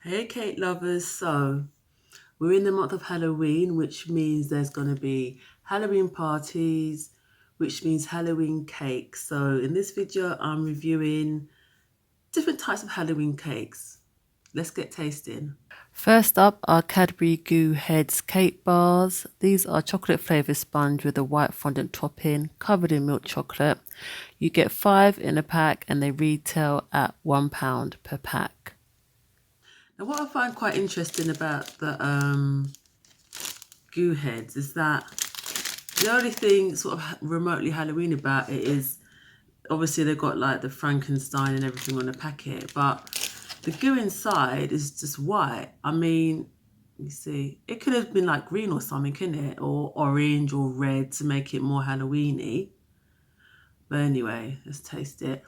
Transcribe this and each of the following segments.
Hey cake lovers, so we're in the month of Halloween, which means there's going to be Halloween parties, which means Halloween cake. So in this video, I'm reviewing different types of Halloween cakes. Let's get tasting. First up are Cadbury Goo Heads cake bars. These are chocolate flavoured sponge with a white fondant topping covered in milk chocolate. You get 5 in a pack and they retail at £1 per pack. Now, what I find quite interesting about the Goo Heads is that the only thing sort of remotely Halloween about it is obviously they've got like the Frankenstein and everything on the packet, but the goo inside is just white. I mean, you see, it could have been like green or something, couldn't it? Or orange or red to make it more Halloweeny. But anyway, let's taste it.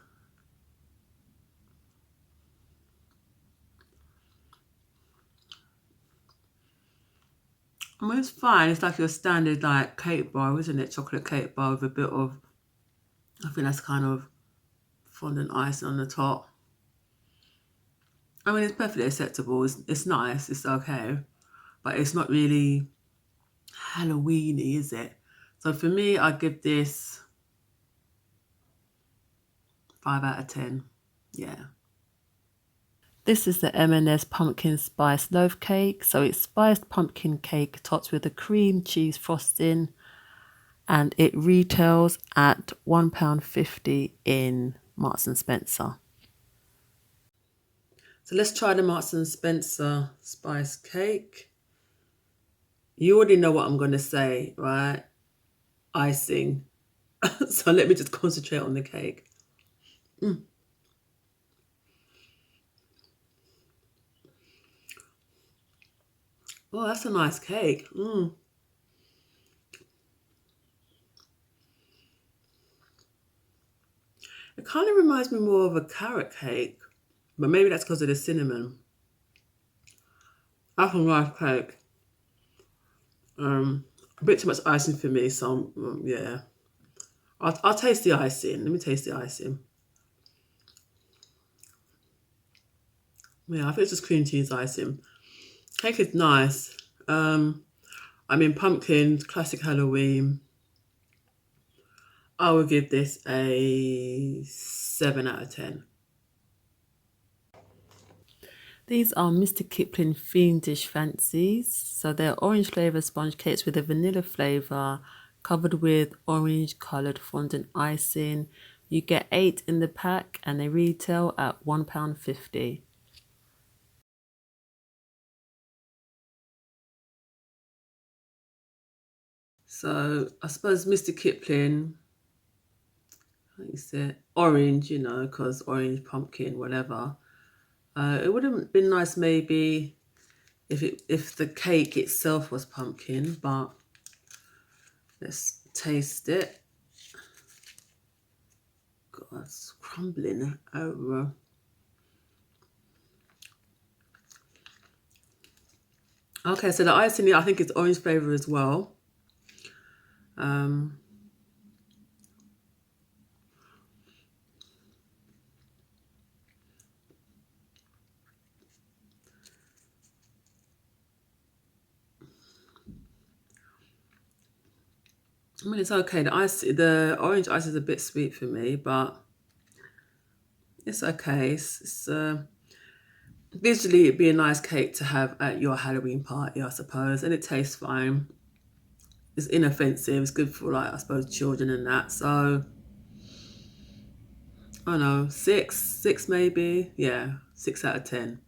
I mean, it's fine. It's like your standard like cake bar, isn't it? Chocolate cake bar with a bit of, I think that's kind of fondant icing on the top. I mean, it's perfectly acceptable. It's nice. It's okay. But it's not really Halloweeny, is it? So for me, I give this 5 out of 10. Yeah. This is the M&S pumpkin spice loaf cake. So it's spiced pumpkin cake topped with a cream cheese frosting, and it retails at £1.50 in Marks and Spencer. So let's try the Marks and Spencer spice cake. You already know what I'm going to say, right? Icing. So let me just concentrate on the cake. Oh, that's a nice cake. It kind of reminds me more of a carrot cake, but maybe that's because of the cinnamon. That's a nice cake. A bit too much icing for me, so yeah. I'll taste the icing. Let me taste the icing. Yeah, I think it's just cream cheese icing. Cake is nice. I mean, pumpkin, classic Halloween. I would give this a 7 out of 10. These are Mr. Kipling Fiendish Fancies. So they're orange flavour sponge cakes with a vanilla flavour covered with orange coloured fondant icing. You get 8 in the pack and they retail at £1.50. So I suppose Mr. Kipling, like you said, orange, because orange, pumpkin, whatever. It would have been nice maybe if the cake itself was pumpkin, but let's taste it. God, it's crumbling over. Okay, so the icing, I think it's orange flavour as well. I mean, it's okay. The orange ice is a bit sweet for me, but it's okay. It's visually it'd be a nice cake to have at your Halloween party, I suppose, and it tastes fine. It's inoffensive. It's good for like I suppose children and that. So I don't know, six maybe. Yeah, 6 out of 10.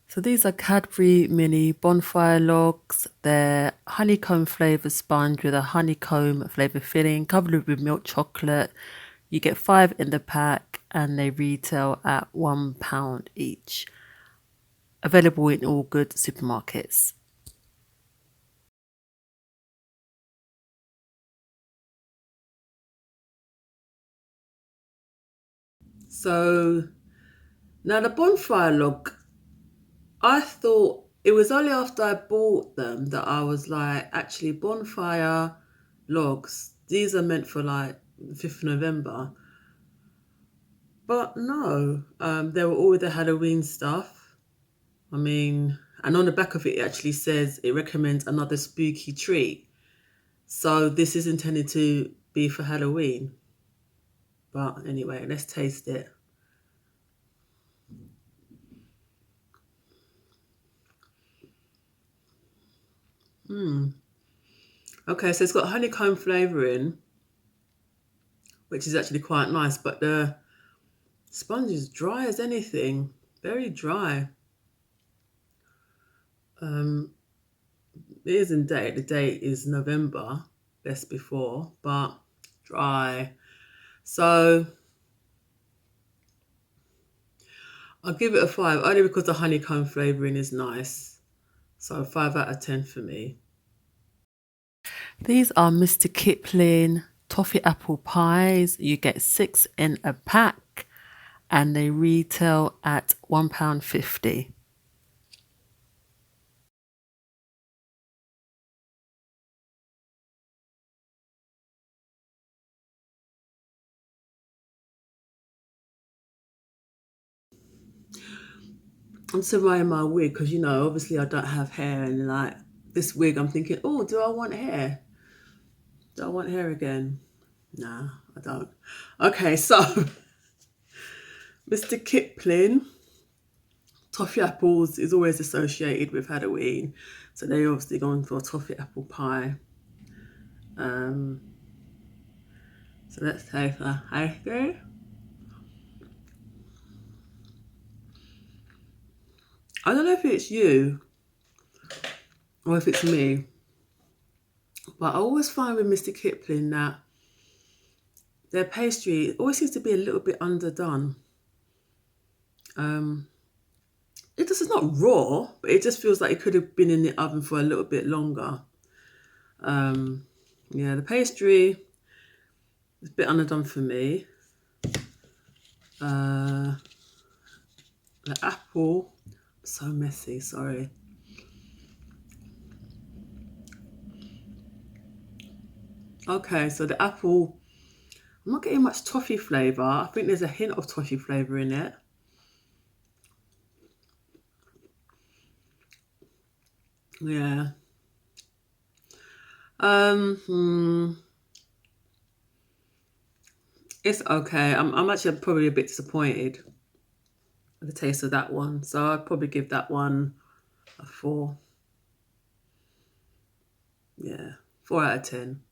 So these are Cadbury mini Bonfire logs. They're honeycomb flavoured sponge with a honeycomb flavoured filling covered with milk chocolate. You get 5 in the pack and they retail at £1 each. Available in all good supermarkets. So now the Bonfire log, I thought it was only after I bought them that I was like, actually, Bonfire logs, these are meant for like the 5th of November. But no, they were all the Halloween stuff. I mean, and on the back of it, it actually says it recommends another spooky treat. So this is intended to be for Halloween. But anyway, let's taste it. Okay, so it's got honeycomb flavouring, which is actually quite nice, but the sponge is dry as anything. Very dry. It is in date. The date is November, best before, but dry. So I'll give it a 5, only because the honeycomb flavouring is nice. So 5 out of 10 for me. These are Mr. Kipling toffee apple pies. You get 6 in a pack and they retail at £1.50. I'm surveying my wig because, you know, obviously I don't have hair, and like this wig, I'm thinking, oh, do I want hair? Do I want hair again? Nah, I don't. Okay, so Mr. Kipling toffee apples is always associated with Halloween, so they're obviously going for a toffee apple pie. So let's taste the ice cream. I don't know if it's you or if it's me, but I always find with Mr. Kipling that their pastry always seems to be a little bit underdone. It's not raw, but it just feels like it could have been in the oven for a little bit longer. Yeah, the pastry is a bit underdone for me. The apple, so messy, sorry. Okay, so the apple, I'm not getting much toffee flavour. I think there's a hint of toffee flavour in it. Yeah. It's okay. I'm actually probably a bit disappointed with the taste of that one. So I'd probably give that one a 4. Yeah, 4 out of 10.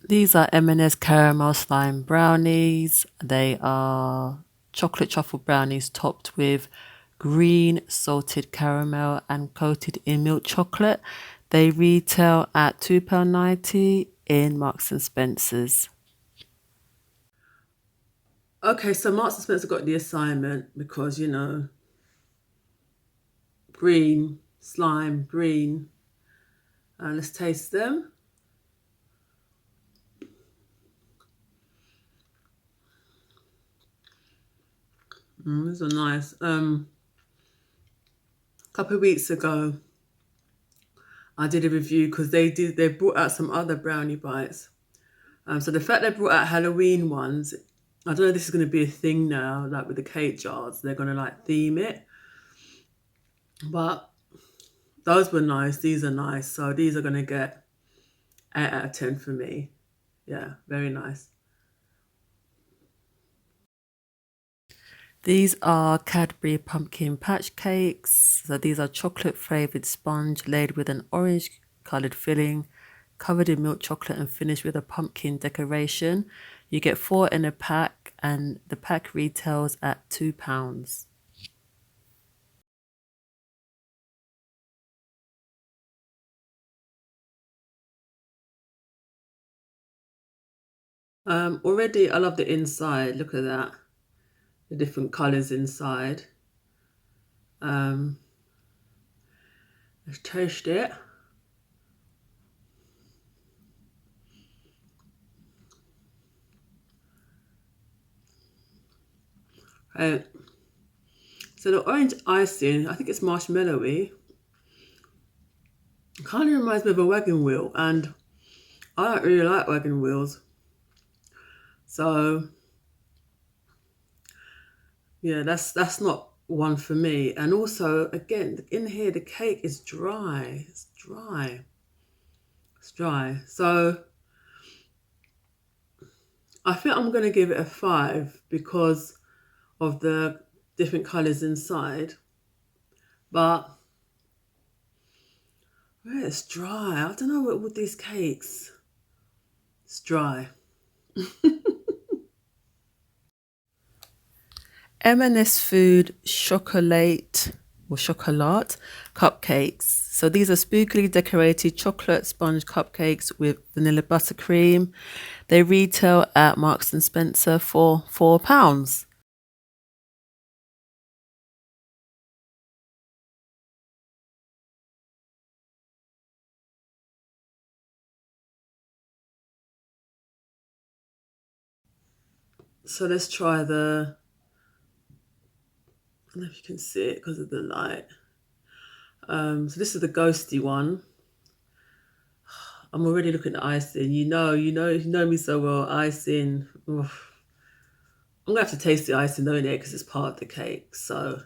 These are M&S caramel slime brownies. They are chocolate truffle brownies topped with green salted caramel and coated in milk chocolate. They retail at £2.90 in Marks and Spencer's. Okay, so Marks and Spencer got the assignment because, you know, green, slime, green. Let's taste them. These are nice. A couple of weeks ago, I did a review because they brought out some other brownie bites. So the fact they brought out Halloween ones, I don't know if this is going to be a thing now, like with the cake jars. They're going to like theme it. But those were nice. These are nice. So these are going to get 8 out of 10 for me. Yeah, very nice. These are Cadbury pumpkin patch cakes. So these are chocolate flavoured sponge laid with an orange coloured filling, covered in milk chocolate and finished with a pumpkin decoration. You get 4 in a pack and the pack retails at £2. Already I love the inside. Look at that. The different colours inside. Let's taste it. So the orange icing, I think it's marshmallowy. Kind of reminds me of a wagon wheel, and I don't really like wagon wheels. So yeah, that's not one for me. And also, again, in here, the cake is dry. It's dry. It's dry. So I think I'm going to give it a 5 because of the different colours inside. But yeah, it's dry. I don't know what with these cakes. It's dry. M&S Food Shock-olate or Shock-olate cupcakes. So these are spookily decorated chocolate sponge cupcakes with vanilla buttercream. They retail at Marks and Spencer for £4. So let's try I don't know if you can see it because of the light. So this is the ghosty one. I'm already looking at icing. You know me so well. Icing. Oof. I'm gonna have to taste the icing though, innit? Because it's part of the cake. So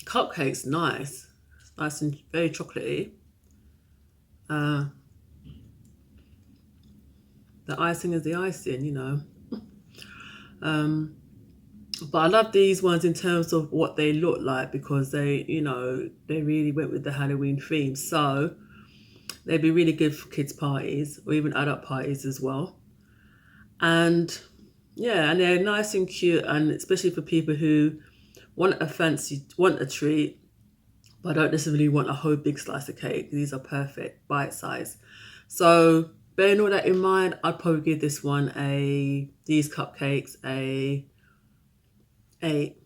cupcake's nice. It's nice and very chocolatey. Uh, the icing is the icing. But I love these ones in terms of what they look like because they really went with the Halloween theme. So they'd be really good for kids' parties or even adult parties as well. And yeah, and they're nice and cute, and especially for people who want a treat, but don't necessarily want a whole big slice of cake. These are perfect, bite size. So bearing all that in mind, I'd probably give these cupcakes a 8.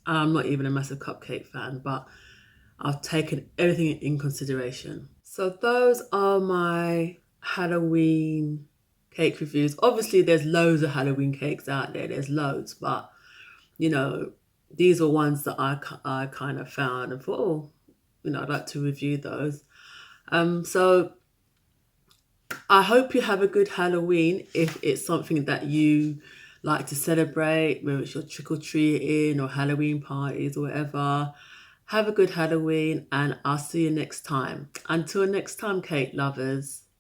I'm not even a massive cupcake fan, but I've taken everything in consideration. So those are my Halloween cake reviews. Obviously, there's loads of Halloween cakes out there. There's loads, but you know, these are ones that I kind of found and thought, oh, I'd like to review those. So I hope you have a good Halloween if it's something that you like to celebrate, whether it's your trick or treating or Halloween parties or whatever. Have a good Halloween and I'll see you next time. Until next time, cake lovers.